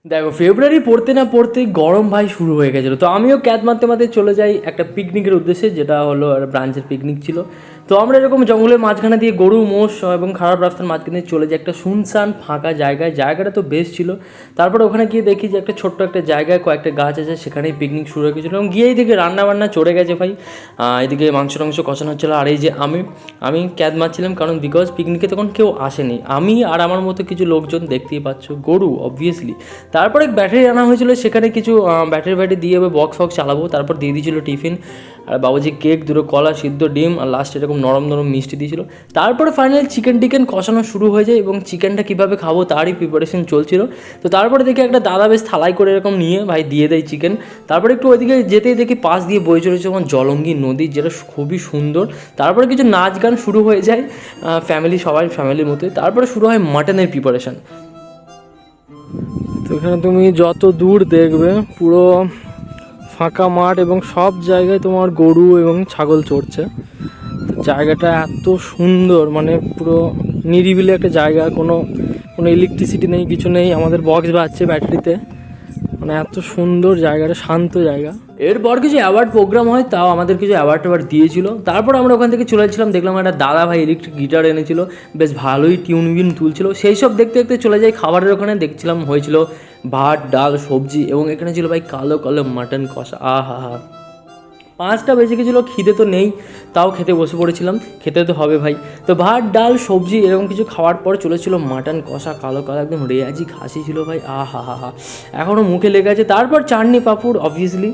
দেখো, ফেব্রুয়ারি পড়তে না পড়তে গরম ভাই শুরু হয়ে গেছিলো। তো আমিও ক্যাদ মারতে মারতে চলে যাই একটা পিকনিকের উদ্দেশ্যে, যেটা হলো ব্রাঞ্চের পিকনিক ছিল। তো আমরা এরকম জঙ্গলের মাঝখানে দিয়ে গরু মোষ এবং খারাপ রাস্তার মাঝখানে দিয়ে চলে যাই একটা শুনশান ফাঁকা জায়গায়। জায়গাটা তো বেশ ছিল। তারপরে ওখানে গিয়ে দেখি যে একটা ছোট্ট একটা জায়গায় কয়েকটা গাছ আছে, সেখানেই পিকনিক শুরু হয়ে গেছিলো এবং গিয়েই দেখি রান্না বান্না চড়ে গেছে ভাই। এদিকে মাংস টাংস কষানো হচ্ছিলো, আর এই যে আমি ক্যাদ মারছিলাম, কারণ বিকজ পিকনিকে তখন কেউ আসেনি, আমি আর আমার মতো কিছু লোকজন, দেখতেই পাচ্ছ, গরু অবভিয়াসলি। তারপরে ব্যাটারি আনা হয়েছিল, সেখানে কিছু ব্যাটারি দিয়ে এবার বক্স ফক্স চালাবো। তারপর দিয়ে দিয়েছিলো টিফিন, আর বাবুজি কেক, দুটো কলা, সিদ্ধ ডিম, আর লাস্টে এরকম নরম নরম মিষ্টি দিয়েছিল। তারপরে ফাইনাল চিকেন টিকেন কষানো শুরু হয়ে যায় এবং চিকেনটা কীভাবে খাবো তারই প্রিপারেশন চলছিল। তো তারপরে দেখি একটা দাদা বেশ থালাই করে এরকম নিয়ে ভাই দিয়ে দেয় চিকেন। তারপরে একটু ওইদিকে যেতেই দেখি পাশ দিয়ে বয়ে চলেছে যেমন জলঙ্গি নদী, যেটা খুবই সুন্দর। তারপরে কিছু নাচ গান শুরু হয়ে যায়, সবাই ফ্যামিলির মতোই। তারপরে শুরু হয় মাটনের প্রিপারেশন। তো এখানে তুমি যত দূর দেখবে পুরো ফাঁকা মাঠ এবং সব জায়গায় তোমার গরু এবং ছাগল চড়ছে। তো জায়গাটা এত সুন্দর, মানে পুরো নিরিবিলি একটা জায়গা, কোনো কোনো ইলেকট্রিসিটি নেই, কিছু নেই, আমাদের বক্স বাজছে ব্যাটারিতে, মানে এত সুন্দর জায়গাটা, শান্ত জায়গা। এরপর কিছু অ্যাওয়ার্ড প্রোগ্রাম হয়, তাও আমাদের কিছু অ্যাওয়ার্ড দিয়েছিল। তারপর আমরা ওখান থেকে চলে যাচ্ছিলাম, দেখলাম একটা দাদা ভাই ইলেকট্রিক গিটার এনেছিল, বেশ ভালোই টিউন বিউন তুলছিল। সেই সব দেখতে দেখতে চলে যাই খাবারের ওখানে। দেখছিলাম হয়েছিল ভাত, ডাল, সবজি, এবং এখানে ছিল ভাই কালো কালো মাটন কষা। আহা হা, 5টা বেজে গেছিলো, খিদে তো নেই, তাও খেতে বসে পড়েছিলাম, খেতে তো হবে ভাই। তো ভাত, ডাল, সবজি এরকম কিছু খাওয়ার পর চলেছিল মাটন কষা, কালো কালো একদম রেয়াজি খাসি ছিল ভাই। আহা হা হা, এখনও মুখে লেগে আছে। তারপর চাটনি পাঁপড় অবভিয়াসলি।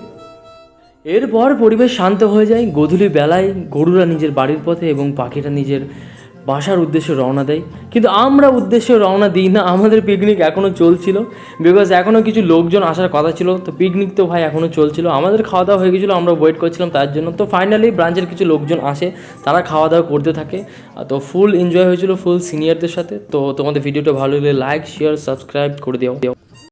এরপর পরিবেশ শান্ত হয়ে যায়। গোধূলি বেলায় গরুরা নিজের বাড়ির পথে এবং পাখিরা নিজের বাসার উদ্দেশ্যে রওনা দেয়, কিন্তু আমরা উদ্দেশ্যে রওনা দিই না। আমাদের পিকনিক এখনও চলছিল, বিকজ এখনও কিছু লোকজন আসার কথা ছিল। তো পিকনিক তো ভাই এখনও চলছিল, আমাদের খাওয়া দাওয়া হয়ে গেছিলো, আমরা ওয়েট করছিলাম তার জন্য। তো ফাইনালি ব্রাঞ্চের কিছু লোকজন আসে, তারা খাওয়া দাওয়া করতে থাকে। তো ফুল এনজয় হয়েছিল ফুল সিনিয়রদের সাথে। তো তোমাদের ভিডিওটা ভালো লাগলে লাইক, শেয়ার, সাবস্ক্রাইব করে দিও।